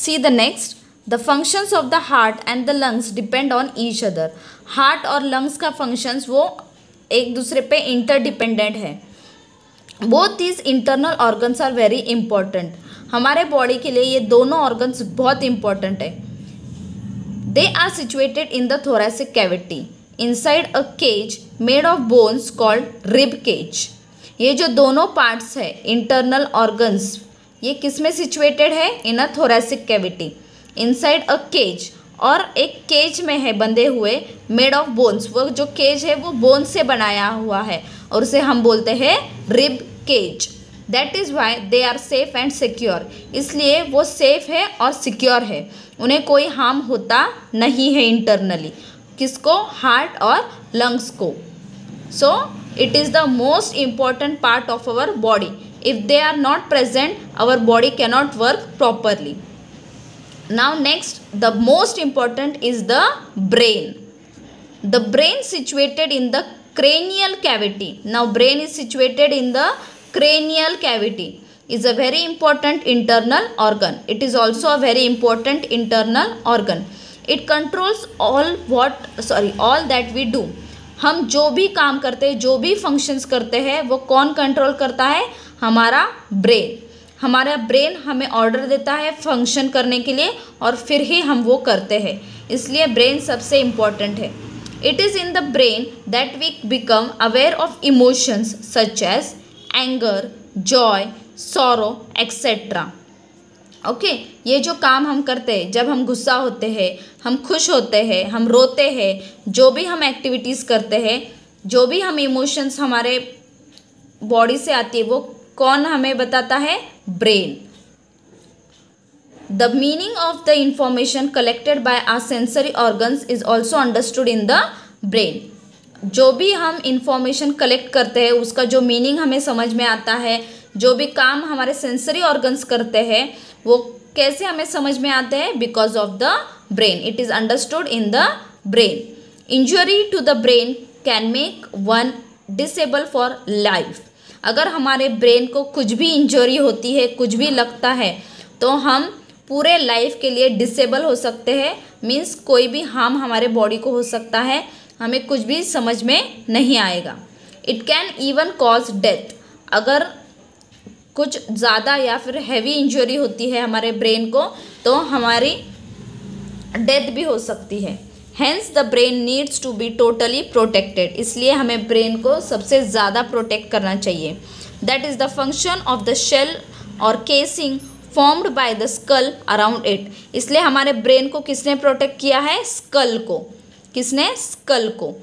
C the next, the functions of the heart and the lungs depend on each other. Heart और lungs का functions वो एक दूसरे पे इंटरडिपेंडेंट है। Both these internal organs are very important. हमारे body के लिए ये दोनों ऑर्गन्स बहुत इंपॉर्टेंट है। They are situated in the thoracic cavity inside a cage made of bones called rib cage. ये जो दोनों पार्ट्स है इंटरनल ऑर्गन्स, ये किस में सिचुएटेड है? In a thoracic cavity inside a cage, और एक केज में है बंधे हुए, मेड ऑफ बोन्स। वो जो केज है वो बोन से बनाया हुआ है और उसे हम बोलते हैं rib cage. That is why they are safe and secure. इसलिए वो सेफ है और सिक्योर है, उन्हें कोई हार्म होता नहीं है इंटरनली। किसको? हार्ट और लंग्स को। So it is the most important part of our body. If they are not present, our body cannot work properly. Now next, the most important is the brain. The brain situated in the cranial cavity. Now brain is situated in the cranial cavity. Is a very important internal organ. It is also a very important internal organ. It controls all that we do. हम जो भी काम करते हैं, जो भी functions करते हैं, वो कौन कंट्रोल करता है? हमारा ब्रेन। हमारा ब्रेन हमें ऑर्डर देता है फंक्शन करने के लिए और फिर ही हम वो करते हैं। इसलिए ब्रेन सबसे इम्पॉर्टेंट है। It is in the brain that we become aware of emotions such as anger, joy, sorrow etcetera. Okay, ये जो काम हम करते हैं, जब हम गुस्सा होते हैं, हम खुश होते हैं, हम रोते हैं, जो भी हम एक्टिविटीज़ करते हैं, जो भी हम इमोशंस हमारे बॉडी से आती है, वो कौन हमें बताता है? Brain. The meaning of the information collected by our sensory organs is also understood in the brain. जो भी हम इंफॉर्मेशन कलेक्ट करते हैं, उसका जो मीनिंग हमें समझ में आता है, जो भी काम हमारे सेंसरी ऑर्गन्स करते हैं, वो कैसे हमें समझ में आते हैं? Because of the brain. It is understood in the brain. Injury to the brain can make one disable for life. अगर हमारे ब्रेन को कुछ भी इंजरी होती है, कुछ भी लगता है, तो हम पूरे लाइफ के लिए डिसेबल हो सकते हैं। मीन्स कोई भी हार्म हमारे बॉडी को हो सकता है, हमें कुछ भी समझ में नहीं आएगा। It can even cause death. अगर कुछ ज़्यादा या फिर हैवी इंजरी होती है हमारे ब्रेन को, तो हमारी डेथ भी हो सकती है। Hence the brain needs to be totally protected. इसलिए हमें ब्रेन को सबसे ज़्यादा प्रोटेक्ट करना चाहिए। That is the function of the shell और casing formed by the skull around it. इसलिए हमारे ब्रेन को किसने प्रोटेक्ट किया है? स्कल को। किसने? स्कल को।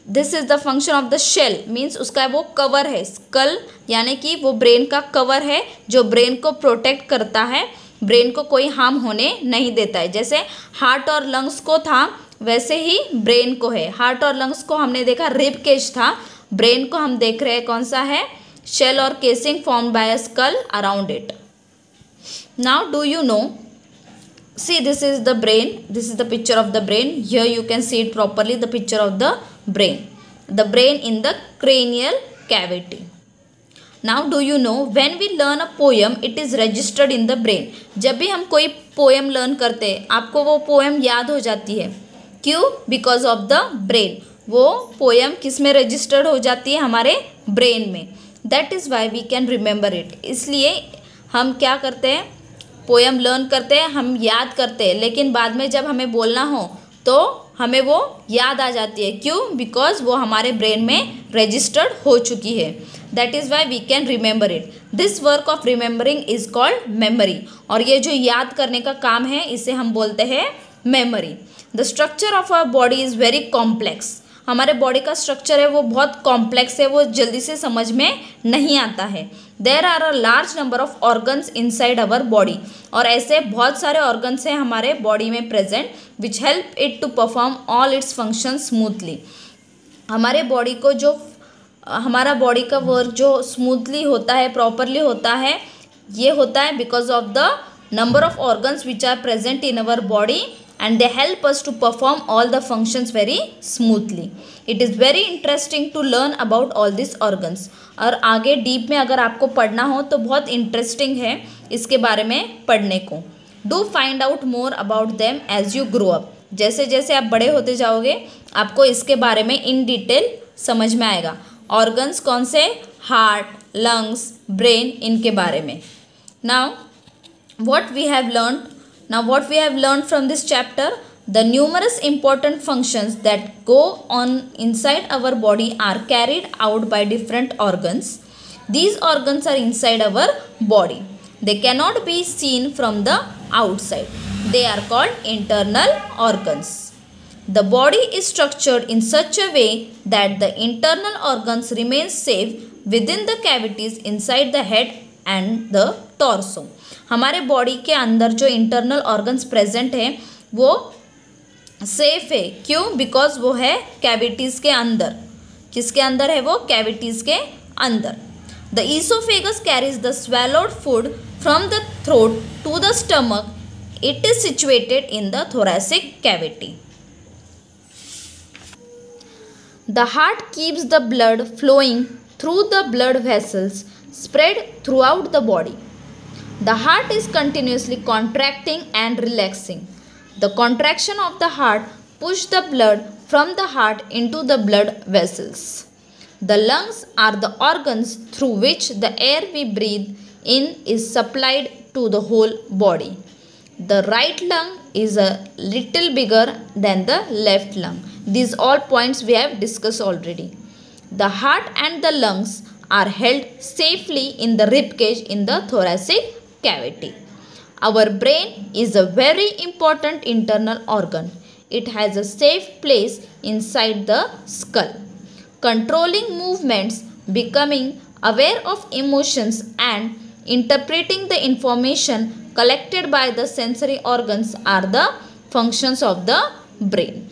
This is the function of the shell, means उसका वो कवर है। स्कल यानी कि वो ब्रेन का कवर है जो ब्रेन को प्रोटेक्ट करता है, ब्रेन को कोई हार्म होने नहीं देता है। जैसे हार्ट और लंग्स को था, वैसे ही ब्रेन को है। हार्ट और लंग्स को हमने देखा रिब केज था, ब्रेन को हम देख रहे हैं कौन सा है? शेल और casing formed by a skull around it. Now do you know, see this is the brain, this is the picture of the brain. Here you can see it properly, the picture of the brain in the cranial cavity. Now do you know, when we learn a poem it is registered in the brain. जब भी हम कोई poem learn करते हैं, आपको वो poem याद हो जाती है। क्यों? Because of the brain. वो पोएम किस में रजिस्टर्ड हो जाती है? हमारे ब्रेन में। That is why we can remember it. इसलिए हम क्या करते हैं? पोएम लर्न करते हैं, हम याद करते हैं, लेकिन बाद में जब हमें बोलना हो तो हमें वो याद आ जाती है। क्यों? बिकॉज वो हमारे ब्रेन में रजिस्टर्ड हो चुकी है। That is why we can remember it. This work of remembering is called memory. और ये जो याद करने का काम है, इसे हम बोलते हैं memory. The structure of our body is very complex. हमारे बॉडी का स्ट्रक्चर है वो बहुत कॉम्प्लेक्स है, वो जल्दी से समझ में नहीं आता है। There are a large number of organs inside our body. और ऐसे बहुत सारे ऑर्गन्स हैं हमारे बॉडी में present, which help it to perform all its function smoothly. हमारे बॉडी को जो हमारा बॉडी का वर्क जो स्मूथली होता है, प्रॉपरली होता है, ये होता है because of the number of organs which are present in our body and they help us to perform all the functions very smoothly. It is very interesting to learn about all these organs. और आगे deep में अगर आपको पढ़ना हो तो बहुत interesting है इसके बारे में पढ़ने को। Do find out more about them as you grow up. जैसे जैसे आप बड़े होते जाओगे आपको इसके बारे में इन डिटेल समझ में आएगा। ऑर्गन्स कौन से? हार्ट, लंग्स, ब्रेन, इनके बारे में। Now what we have learned from this chapter, the numerous important functions that go on inside our body are carried out by different organs. These organs are inside our body. They cannot be seen from the outside. They are called internal organs. The body is structured in such a way that the internal organs remain safe within the cavities inside the head and the torso. हमारे body के अंदर जो internal organs present हैं वो safe है। क्यों? Because वो है कैविटीज़ के अंदर। किसके अंदर है वो? कैविटीज़ के अंदर। The oesophagus carries the swallowed food from the throat to the stomach. It is situated in the thoracic cavity. The heart keeps the blood flowing through the blood vessels spread throughout the body. The heart is continuously contracting and relaxing. The contraction of the heart pushes the blood from the heart into the blood vessels. The lungs are the organs through which the air we breathe in is supplied to the whole body. The right lung is a little bigger than the left lung. These all points we have discussed already. The heart and the lungs are held safely in the rib cage in the thoracic cavity. Our brain is a very important internal organ. It has a safe place inside the skull, controlling movements, becoming aware of emotions, and interpreting the information collected by the sensory organs are the functions of the brain.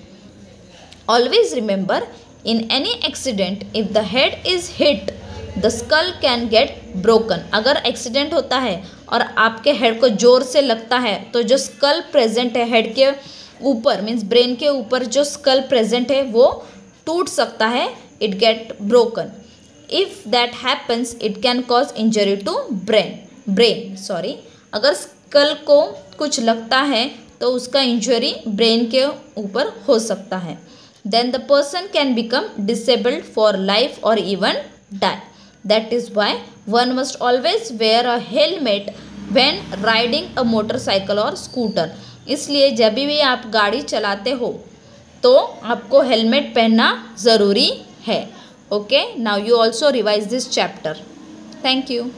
Always remember, in any accident, if the head is hit, the skull can get broken. अगर accident होता है और आपके head को जोर से लगता है तो जो स्कल प्रेजेंट है हेड के ऊपर मीन्स ब्रेन के ऊपर जो स्कल प्रेजेंट है वो टूट सकता है. It get broken. If that happens it can cause injury to brain. अगर स्कल को कुछ लगता है तो उसका इंजरी ब्रेन के ऊपर हो सकता है. Then the person can become disabled for life और even die. That is why one must always wear a helmet when riding a motorcycle or scooter. इसलिए जब भी आप गाड़ी चलाते हो तो आपको हेलमेट पहनना ज़रूरी है. Okay, now you also revise this chapter. Thank you.